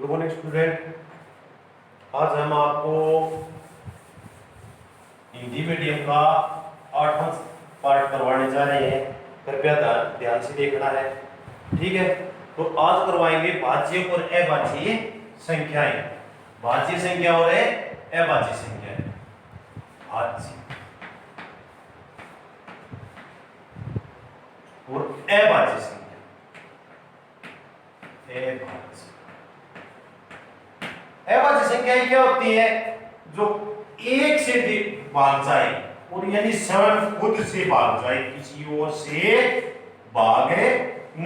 Good morning student. आज हम आपको हिंदी मीडियम का 8वां पार्ट करवाने जा रहे हैं। कृपया ध्यान से देखना है, ठीक है। तो आज करवाएंगे भाज्य और अभाज्य संख्याएं। भाज्य संख्या और अभाज्य संख्याएं। भाज्य और अभाज्य संख्या। अभाज्य संख्याएं क्या होती है? जो एक से भाग जाए और यानी स्वयं खुद से भाग जाए, किसी और से भाग न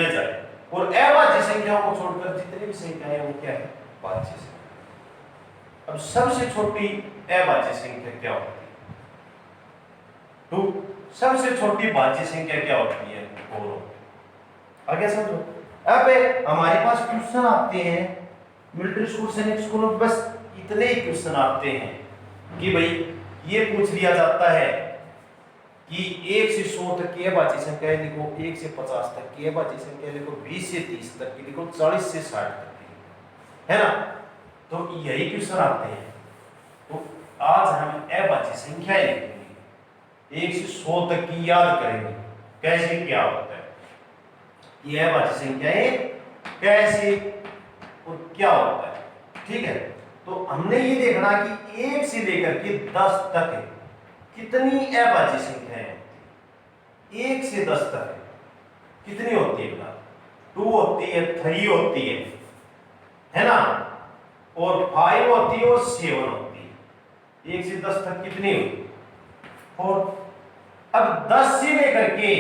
जाए। और अभाज्य संख्याओं को छोड़कर जितनी भी संख्याएं वो क्या है? भाज्य संख्या। अब सबसे छोटी अभाज्य संख्या क्या होती है? तो सबसे छोटी भाज्य संख्या क्या होती है? आगे समझो। अब हमारे पास क्वेश्चन आते हैं मिलिट्री स्कूल सैनिक स्कूल में, बस इतने ही क्वेश्चन आते हैं कि भाई ये पूछ लिया जाता है कि 1 से 100 तक की अभाज्य संख्या लिखो, 1 से 50 तक की अभाज्य संख्या लिखो, 20 से 30 तक की लिखो, 40 से 60 तक की, है ना। तो यही क्वेश्चन आते हैं। तो आज हम अभाज्य संख्याएं लिखेंगे, 1 से 100 तक की याद करेंगे कैसे क्या होता है, यह अभाज्य संख्याएं कैसे और क्या होता है, ठीक है। तो हमने ये देखना कि 1 से लेकर के 10 तक कितनी अभाज्य संख्याएं होती है। 1 से 10 तक कितनी होती है? 2 होती है, 3 होती है ना, और 5 होती है और 7 होती है। 1 से 10 तक कितनी हुई? 4। अब 10 से लेकर के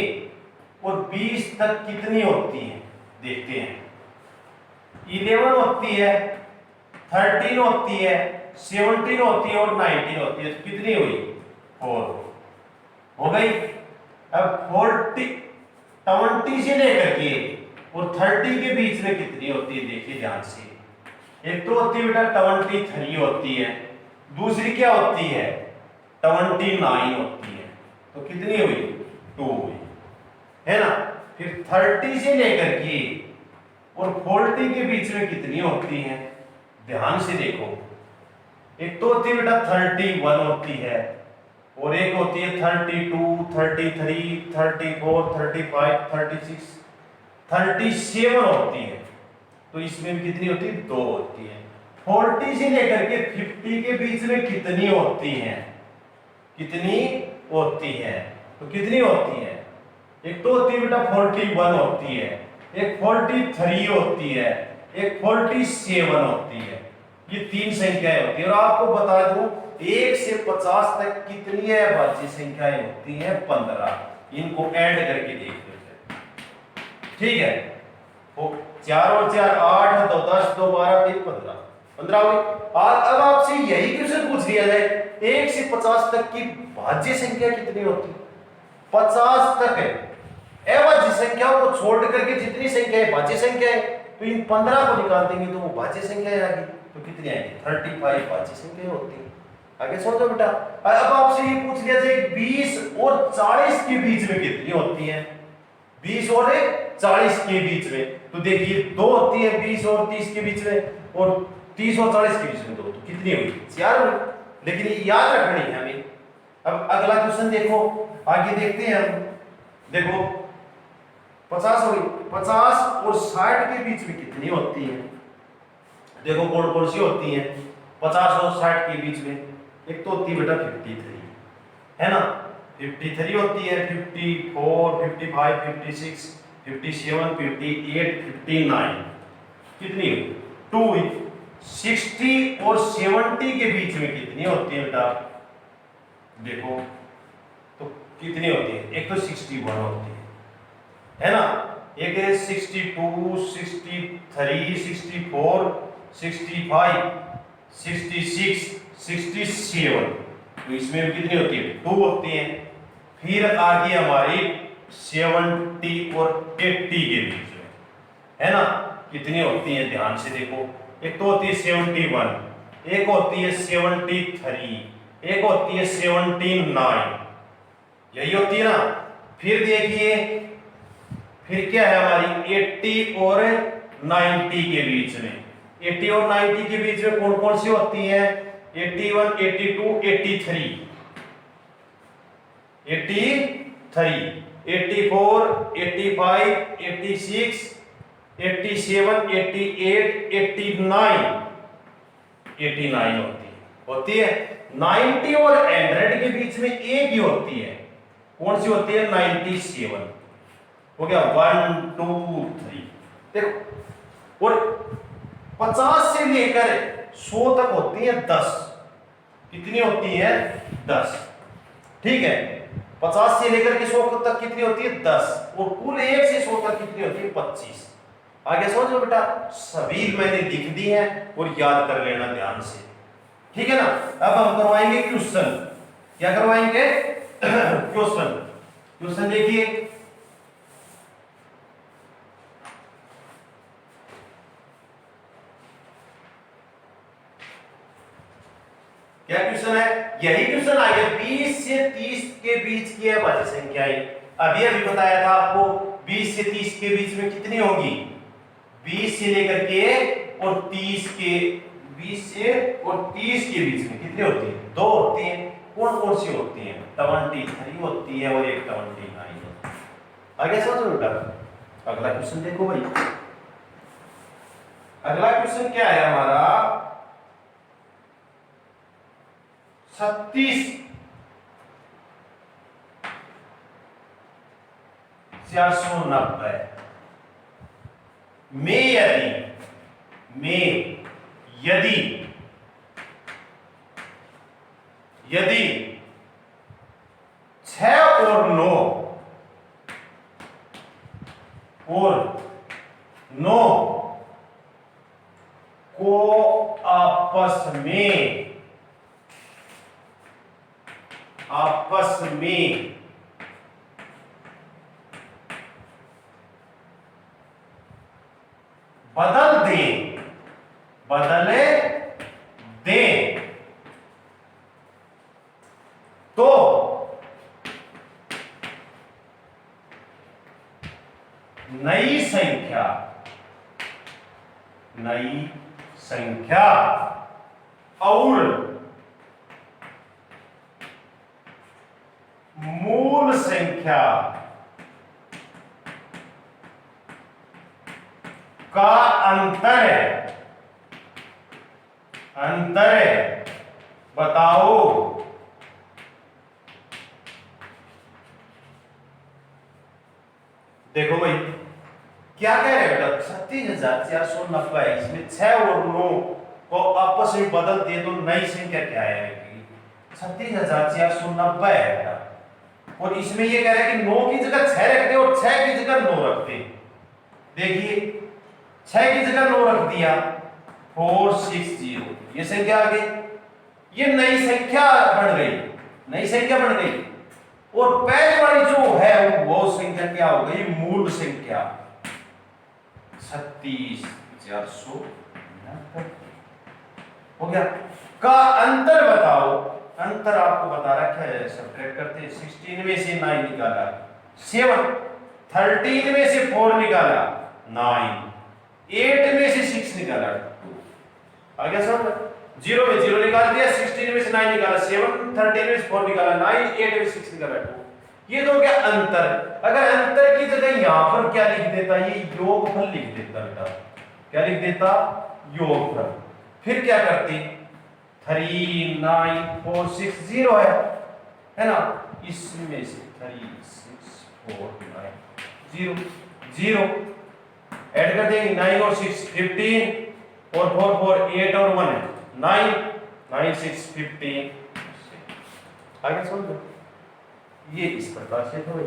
और 20 तक कितनी होती है देखते हैं। 11 होती है, 13 होती है, 17 होती है और 19 होती है। तो कितनी हुई? 4 हो गई। अब 20 से लेकर के और 30 के बीच में कितनी होती है देखिए ध्यान से। एक तो होती है बेटा 23 होती है, दूसरी क्या होती है? 29 होती है। तो कितनी हुई? 2 हुई, है ना। फिर 30 से लेकर के और 40 के बीच में कितनी होती हैं? ध्यान से देखो। एक तो होती है बेटा 31 होती है, और एक होती है 32, 33, 34, 35, 36, 37 होती है। तो इसमें भी कितनी होती है? 2 होती है। 40 से लेकर के 50 के बीच में कितनी होती हैं? कितनी होती है? तो कितनी होती है? एक तो होती है बेटा 41 होती है, एक 43 होती है, एक 47 होती है। ये 3 संख्याएं होती है। और आपको बता दूं 1 से 50 तक कितनी अभाज्य संख्याएं होती हैं? 15। इनको ऐड करके देख लेते हैं, ठीक है। तो 4 और 4 8, 2 10, 2 12, 3 15, 15 हुई। अब आपसे यही क्वेश्चन पूछ लिया जाए 1 से 50 तक की भाज्य संख्या कितनी होती है? 50 तक है अभाज्य संख्याओं को छोड़ करके जितनी संख्या है भाज्य संख्या है, तो इन 15 को निकाल देंगे तो वो भाज्य संख्या आएगी। तो कितनी आएगी? 35 भाज्य संख्या होती है। आगे सोचो बेटा। अब आपसे ये पूछ लिया जाए 20 और 40 के बीच में कितनी होती है? 20 और 40 के बीच में, तो देखिए 2 होती है 20 और 30 के बीच में, और 30 और 40 के बीच में 2, तो कितनी हुई? 4 हुई। लेकिन ये याद रखनी है हमें। अब अगला क्वेश्चन देखो, आगे देखते हैं हम। देखो 50 हो गई, 50 और 60 के बीच में कितनी होती है? देखो कौन कौन सी होती है 50 और 60 के बीच में। एक तो होती है बेटा 53, है ना। 53 होती है, 54, 55, 56, 57, 58, 59, कितनी हुई? 2 हुई। 60 और 70 के बीच में कितनी होती है बेटा? देखो तो कितनी होती है? एक तो 61 होती है ना, एक है 62, 63, 64, 65, 66, 67। तो इसमें कितनी होती है? 2 होती है। फिर आगे हमारी 70 और 80 के बीच में, है ना, कितनी होती है? ध्यान से देखो। एक तो होती है 71, एक होती है 73, एक होती है 79, यही होती है ना। फिर देखिए फिर क्या है हमारी 80 और 90 के बीच में। 80 और 90 के बीच में कौन कौन सी होती हैं? 81, 82, 83, 84, 85, 86, 87, 88, 89 होती है। 90 और 100 के बीच में एक ही होती है। कौन सी होती है? 97। हो गया 1 2 3। देखो, और 50 से लेकर 100 तक होती है 10। कितनी होती है? 10। ठीक है, 50 से लेकर के 100 तक कितनी होती है? 10। और कुल 1 से 100 तक कितनी होती है? 25। आगे समझो बेटा, सभी मैंने लिख दी है और याद कर लेना ध्यान से, ठीक है ना। अब हम करवाएंगे क्वेश्चन। क्या करवाएंगे? क्वेश्चन देखिए, क्या क्वेश्चन है? यही क्वेश्चन आ गया। 20 से 30 के बीच की है भाज्य संख्याएं। अभी बताया था आपको 20 से 30 के बीच में कितनी होगी? 20 से लेकर के और 30 के 20 से और 30 के बीच में कितनी होती है? 2 होती है। कौन कौन सी होती है? 23 होती है और एक 29 होती है। आगे समझो बेटा। अगला क्वेश्चन देखो भाई। अगला क्वेश्चन क्या है हमारा? 36 490 में यदि 6 और 9 को आपस में बदल दें तो नई संख्या और मूल संख्या का अंतर बताओ। देखो भाई, क्या कह रहे हो? 36,490 इसमें 6 और 9 को आपस में बदल दे तो नई संख्या क्या आएगी? 36,490 है बेटा। और इसमें ये कह रहा है कि 9 की जगह 6 रख दे और 6 की जगह 9 रख दे। देखिए, 6 की जगह 9 रख दिया, 460, ये संख्या आ गई। ये नई संख्या बन गई। और पहले वाली जो है वो संख्या क्या हो गई? मूल संख्या 36,490 हो गया। का अंतर बताओ। अंतर आपको बता रखा है, सब्ट्रैक्ट करते हैं। 16 में से 9 निकाला 7, 13 में से 4 निकाला 9, 8 में से 6 निकाला 2। आ गया सब? 0 में 0 निकाल दिया, 16 में से 9 निकाला 7, 13 में से 4 निकाला 9, 8 में से 6 निकाला 2। ये तो क्या अंतर। अगर अंतर की जगह यहां पर क्या लिख देता? ये योगफल लिख देता बेटा। क्या लिख देता? योगफल। फिर क्या करते? 3 9 4 6 0 है ना। इसमें से 3 6 4 9 0 ऐड कर देंगे। 9 और 6 15 और 4 4 8 और 1 9 9 6 15। आगे समझ लो, ये इस प्रकार से हो।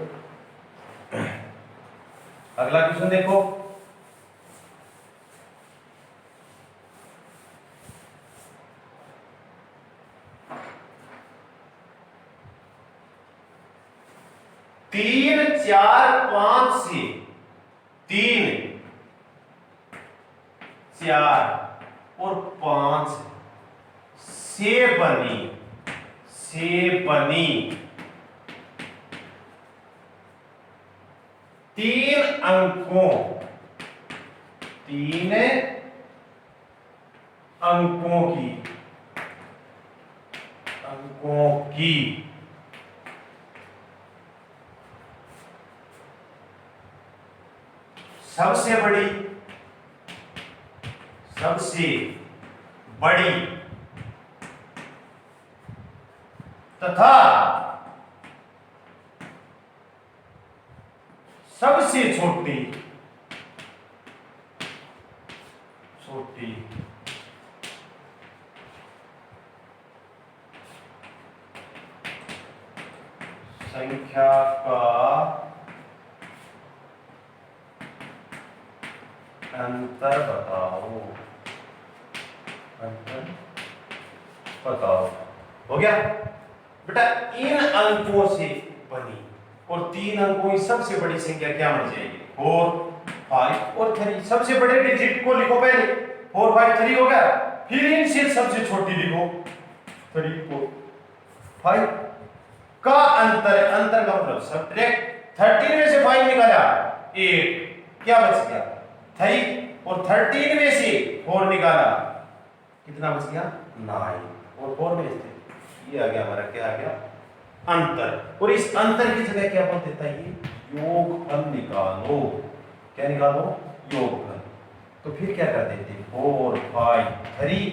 अगला क्वेश्चन देखो। तीन 4 5 से 3 4 और 5 से बनी 3 अंकों 3 अंकों की सबसे बड़ी तथा सबसे छोटी संख्या का अंतर बताओ। हो गया बेटा, इन अंकों से बनी और 3 अंकों की सबसे बड़ी संख्या क्या होनी चाहिए? 4, 5 और 3। सबसे बड़े डिजिट को लिखो पहले, 4, 5, 3 हो गया। फिर इनसे सबसे छोटी लिखो 3, 4, 5 का अंतर का मतलब सब्ट्रैक्ट 13 में से 5 निकाला 8, क्या बच गया 3, और 13 में से 4 निकाला कितना बच गया 9, और 4 में से ये आ गया हमारा, क्या आ गया अंतर। और इस अंतर की जगह क्या बोल देता है ये योगफल निकालो। क्या निकालो? योगफल। तो फिर क्या कर देते 4, 5, 3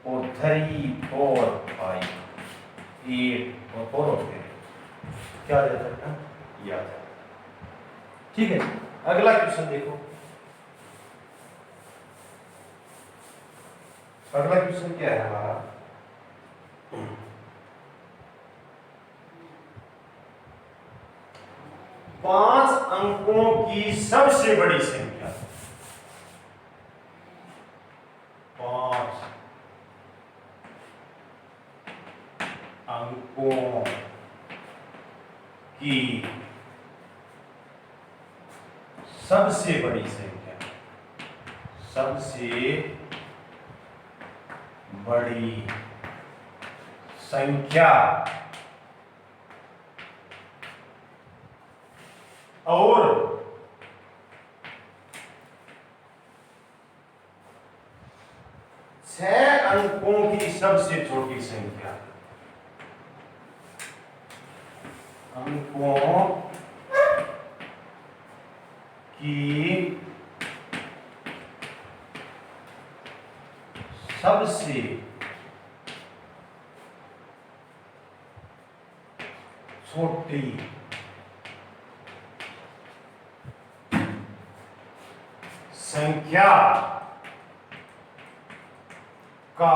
और 3, 4, 5, 8 और 4 होते हैं। क्या आ जाता है? ये आ जाता है। ठीक है, अगला क्वेश्चन देखो। अगला क्वेश्चन क्या है हमारा? 5 अंकों की सबसे बड़ी संख्या। 5 अंकों की सबसे बड़ी संख्या। सबसे बड़ी संख्या और 6 अंकों की सबसे छोटी संख्या। अंकों की सबसे छोटी संख्या का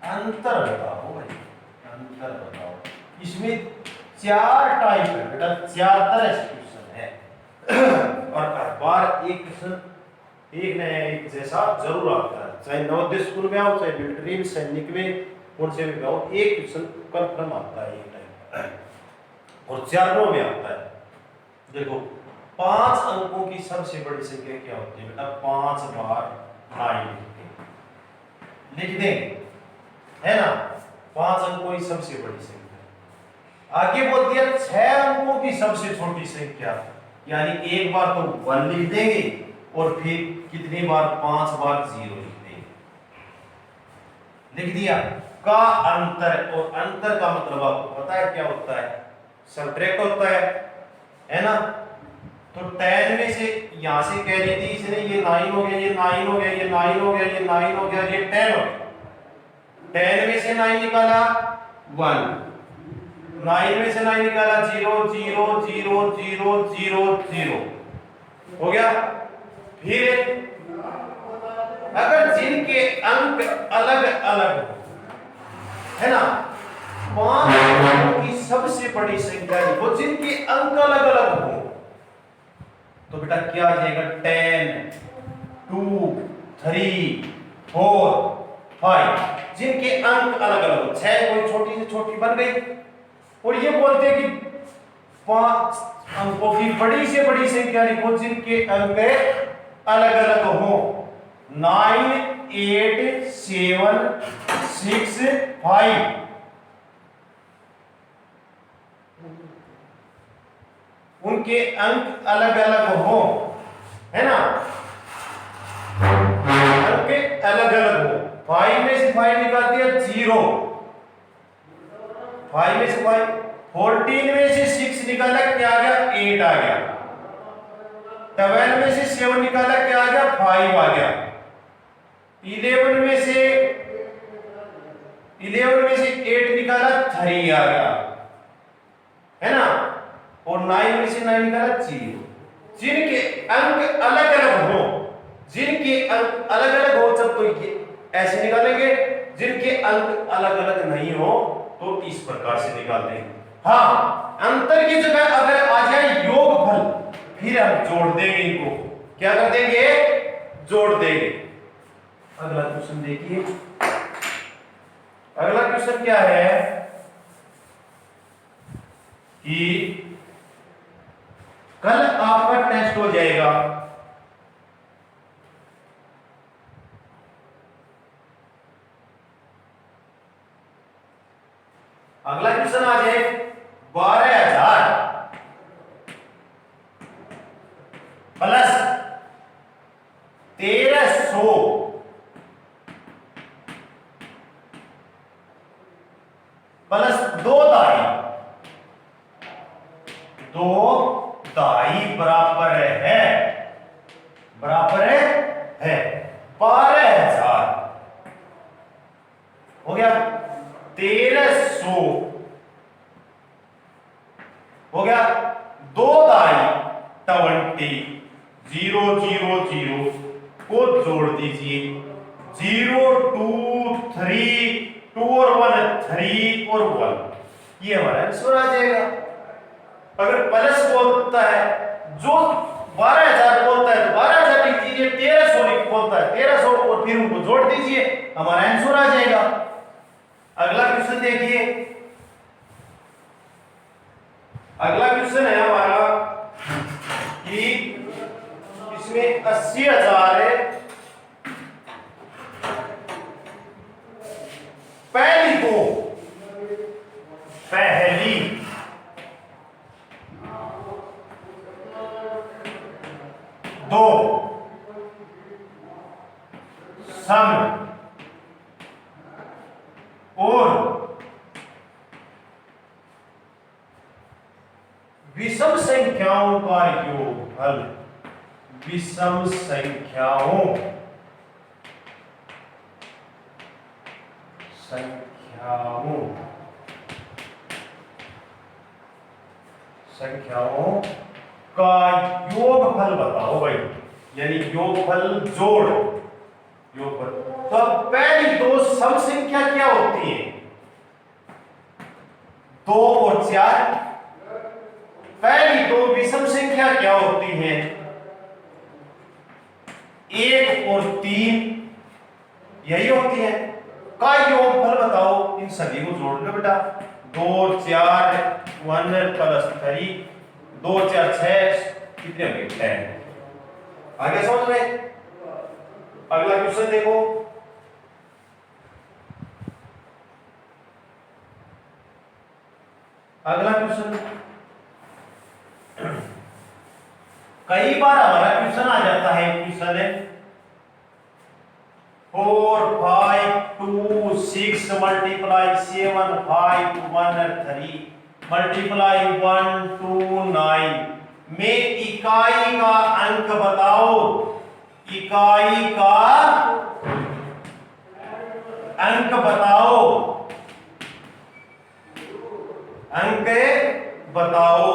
अंतर बताओ भाई, अंतर बताओ। इसमें 4 टाइप है बेटा, 4 तरह से क्वेश्चन है और हर बार एक क्वेश्चन एक नया एक जैसा जरूर आता है, चाहे नवोदय स्कूल में आओ, चाहे मिलिट्री में, सैनिक में, कौन से भी आओ, एक क्वेश्चन कन्फर्म आता है एक टाइप और 4 में आता है। देखो 5 अंकों की सबसे बड़ी संख्या क्या होती है बेटा? 5 बार 9 लिख देंगे, है ना? 5 अंकों की सबसे बड़ी संख्या। आगे बोल दिया 6 अंकों की सबसे छोटी संख्या, यानी एक बार तो 1 लिख देंगे और फिर कितनी बार? 5 बार 0 लिख देंगे। लिख दिया। का अंतर, और अंतर का मतलब आपको पता है क्या होता है? सब्ट्रैक्ट होता है ना? तो 10 में से यहां से कह रही थी इसने ये 9 हो गया, ये 9 हो गया, ये 9 हो गया, ये 9 हो गया, ये 10 हो गया। 10 में से 9 निकाला 1, 9 में से 9 निकाला 0, 0, 0, 0, 0, 0 हो गया। फिर अगर जिनके अंक अलग अलग हो, है ना, 5 अंकों की सबसे बड़ी संख्या वो जिनके अंक अलग अलग हो, तो बेटा क्या आ जाएगा? 10, 2, 3, 4, 5 जिनके अंक अलग अलग हो। 6 कोई छोटी से छोटी बन गई, और ये बोलते हैं कि 5 अंकों की बड़ी से बड़ी संख्या लिखो जिनके अंक अलग अलग हो। 9, 8, 7, 6, 5 उनके अंक अलग अलग हो है ना, अंक अलग अलग हो। 5 में से 5 निकाल दिया 0, 5 में से 5, 14 में से 6 निकाला क्या आ गया 8 आ गया, 12 में से 7 निकाला क्या आ गया 5 आ गया, 11 में से 8 निकाला 3 आ गया, है ना, और 9 में से 9 निकाला 0। जिनके अंक अलग अलग हो, जिनके अंक अलग अलग हो तब तो ये ऐसे निकालेंगे, जिनके अंक अलग अलग नहीं हो तो इस प्रकार से निकाल देंगे। हाँ, अंतर की जगह अगर आ जाए योगफल फिर हम जोड़ देंगे इनको, क्या कर देंगे, जोड़ देंगे। अगला क्वेश्चन देखिए, अगला क्वेश्चन क्या है कि कल आपका टेस्ट हो जाएगा, अगला क्वेश्चन आ जाए 12,000 प्लस 1,300 प्लस 2 दाई, 2 दाई बराबर है 12,000 हो गया, 1,300 हो गया, 2 दाई 20, 0 0 0 को जोड़ दीजिए, 0 2 3 2 और 1 3 और 1, ये हमारा आंसर आ जाएगा। अगर प्लस बोलता है, जो 12,000 बोलता है तो 12,000 लिख दीजिए, 1,300 लिख बोलता है 1,300 और फिर उनको जोड़ दीजिए, हमारा आंसर आ जाएगा। अगला क्वेश्चन देखिए, अगला क्वेश्चन है हमारा कि इसमें 80,000 है, पहली दो सम और विषम संख्याओं का योगफल, विषम संख्याओं का योगफल बताओ भाई, यानी योगफल जोड़ योगफल। तो अब पहली दो सम संख्या क्या होती है, 2 और 4। पहली दो विषम संख्या क्या होती है, 1 और 3, यही होती है। का योगफल बताओ, इन सभी को जोड़ लो बेटा, 2 4 1 प्लस 3, 2 4 6, कितने हो गए 10। आगे समझ में। अगला क्वेश्चन देखो, अगला क्वेश्चन, कई बार हमारा क्वेश्चन आ जाता है, क्वेश्चन है 4 5 2 6 मल्टीप्लाई 7 5 1 3 मल्टीप्लाई 1 2 9 में इकाई का अंक बताओ, इकाई का अंक बताओ, अंक बताओ।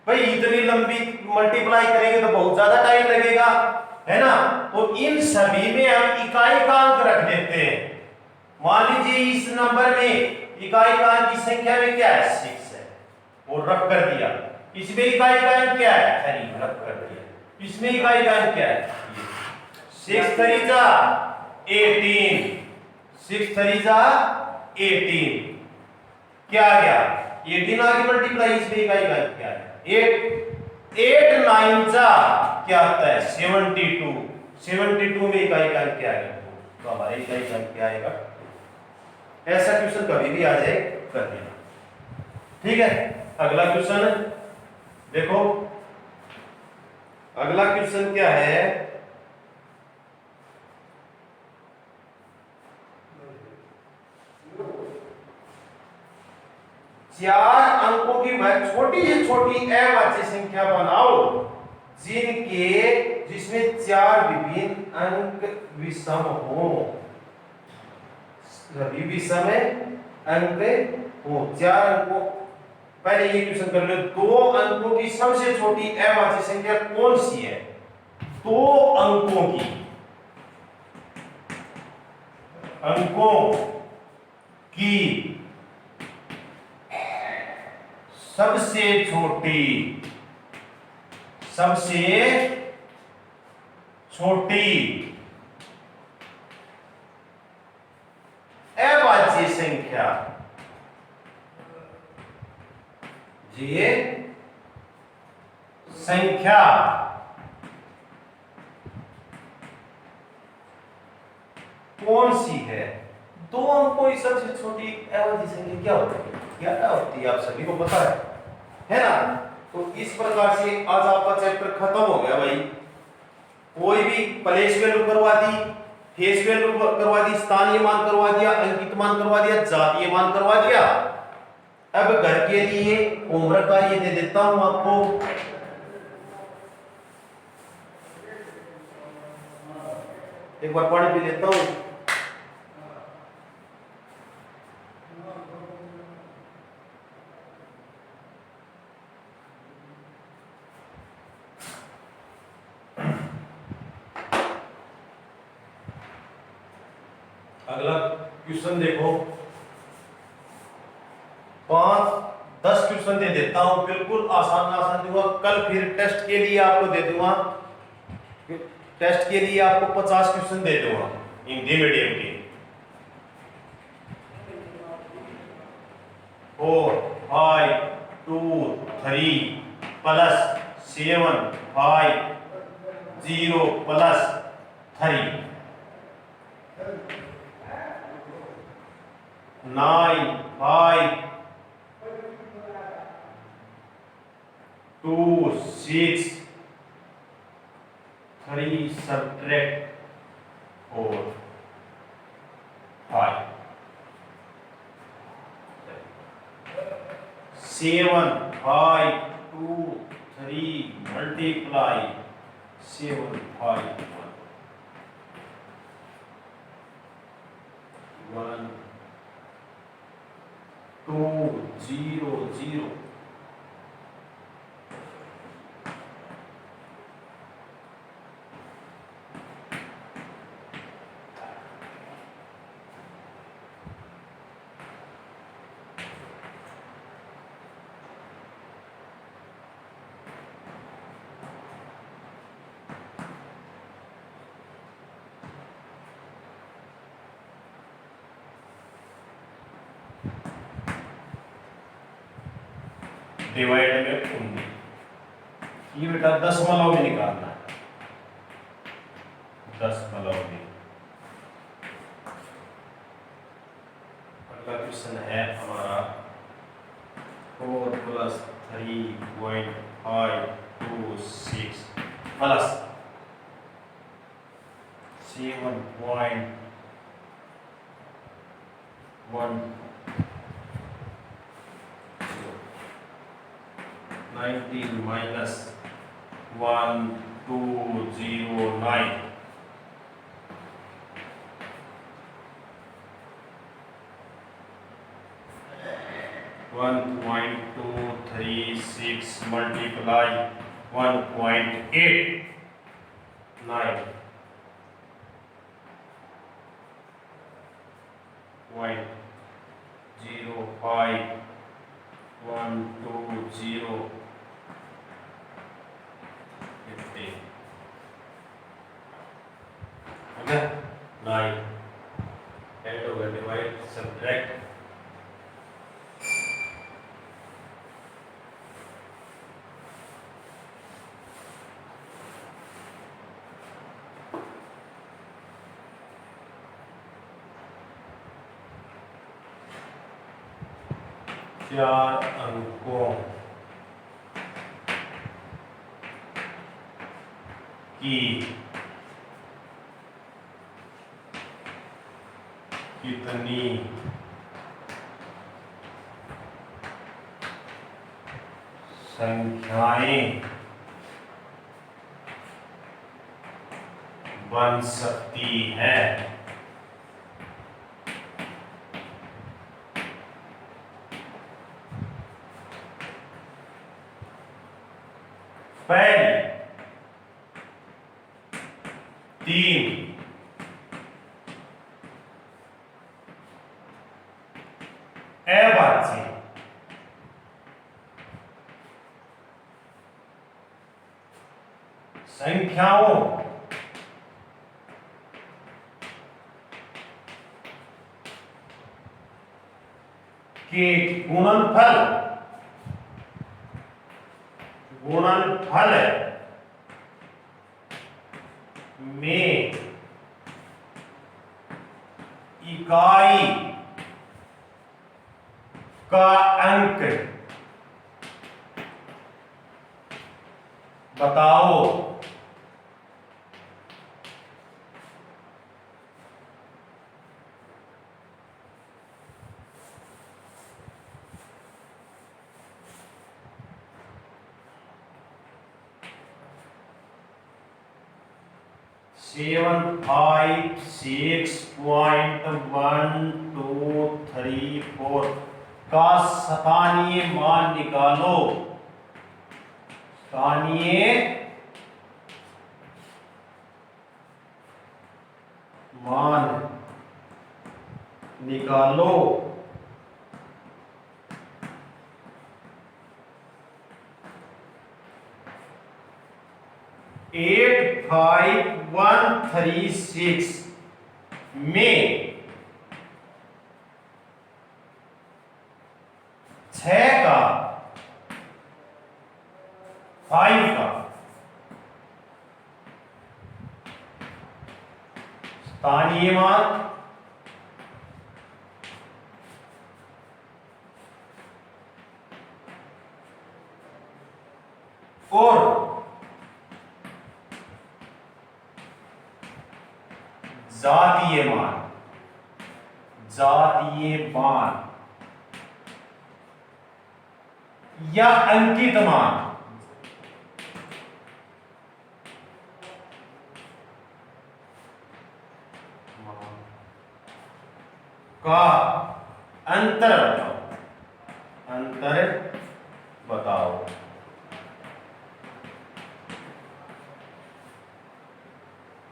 भाई इतनी लंबी मल्टीप्लाई करेंगे तो बहुत ज्यादा टाइम लगेगा, है ना, तो इन सभी में हम इकाई का अंक रख देते हैं। मान लीजिए इस नंबर में इकाई का अंक की संख्या में क्या है 6 है, और रख कर दिया। इसमें इकाई का अंक क्या है 3, रख कर दिया। इसमें इकाई का अंक क्या है 6 3 जा 18, 6 3 जा 18, क्या आ गया 18 आ गई मल्टीप्लाई, इसमें इकाई का अंक क्या है 8 8 9 जा क्या आता है 72, 72 में इकाई का अंक क्या आएगा, तो हमारे इकाई का अंक क्या आएगा। ऐसा क्वेश्चन कभी भी आ जाए कर देना, ठीक है। अगला क्वेश्चन देखो, अगला क्वेश्चन क्या है? चार अंकों की छोटी से छोटी अवाच्य संख्या बनाओ जिसमें चार विभिन्न अंक विषम हो, सभी विषम अंक हो। चार अंकों, पहले ये क्वेश्चन कर लो, दो अंकों की सबसे छोटी अवाच्य संख्या कौन सी है? दो अंकों की सबसे छोटी अवाच्य संख्या, ये संख्या कौन सी है? दो अंकों की सबसे छोटी अवाच्य संख्या क्या होती है? आप सभी को पता है ना? तो इस प्रकार से आज आपका चैप्टर खत्म हो गया भाई। कोई भी प्लेस वैल्यू करवा दी, फेस वैल्यू करवा दी, स्थानीय मान करवा दिया, अंकित मान करवा दिया, जातीय मान करवा दिया। अब घर के लिए होमवर्क कार्य दे देता हूं आपको। एक बार पानी पी लेता हूं। अगला क्वेश्चन देखो, 5-10 क्वेश्चन दे देता हूं, बिल्कुल आसान दूंगा। कल फिर टेस्ट के लिए आपको दे दूंगा, टेस्ट के लिए आपको 50 क्वेश्चन दे दूंगा हिंदी मीडियम के। 4 5 2 3 plus 7 5 0 plus 3 9 5 2 6 3 subtract 4 5 7 5 2 3 multiply 7 5 1 2 0 0 divide में 19। ये बेटा दशमलव में निकालना है, दशमलव में। अगला क्वेश्चन है हमारा 4 + 3.526 plus 7.1 19 minus 1209 1.236 multiply 1.89 0.05 120 50 okay 9 add होगा डिवाइड सब्ट्रैक्ट चार अंकों की कितनी संख्याएं बन सकती हैं। पहली 3 अवाच्य संख्याओं के गुणनफल में इकाई का अंक बताओ। सेवन 5 6.1234 का स्थानीय मान निकालो। स्थानीय मान निकालो। 85136 में 6 का 5 का स्थानीय मान और जातीय मान या अंकित मान का अंतर बताओ।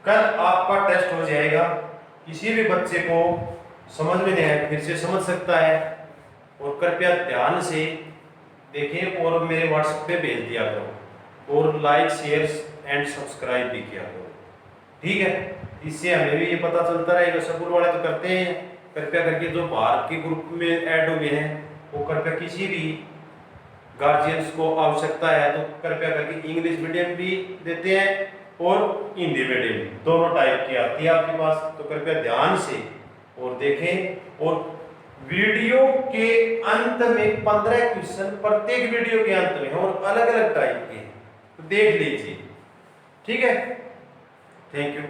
कल आपका टेस्ट हो जाएगा। किसी भी बच्चे को समझ में नहीं आए फिर से समझ सकता है, और कृपया ध्यान से देखें और मेरे व्हाट्सएप पे भेज दिया करो, और लाइक शेयर एंड सब्सक्राइब भी किया करो, ठीक है। इससे हमें भी ये पता चलता रहेगा। स्कूल वाले तो करते हैं, कृपया करके जो बाहर के ग्रुप में ऐड हुए हैं वो कृपया किसी भी गार्जियंस को आवश्यकता है तो कृपया करके इंग्लिश मीडियम भी देते हैं और हिंदी मीडियम दोनों टाइप की आती है आपके पास, तो कृपया ध्यान से और देखें। और वीडियो के अंत में 15 क्वेश्चन प्रत्येक वीडियो के अंत में और अलग अलग टाइप के, तो देख लीजिए, ठीक है। Thank you.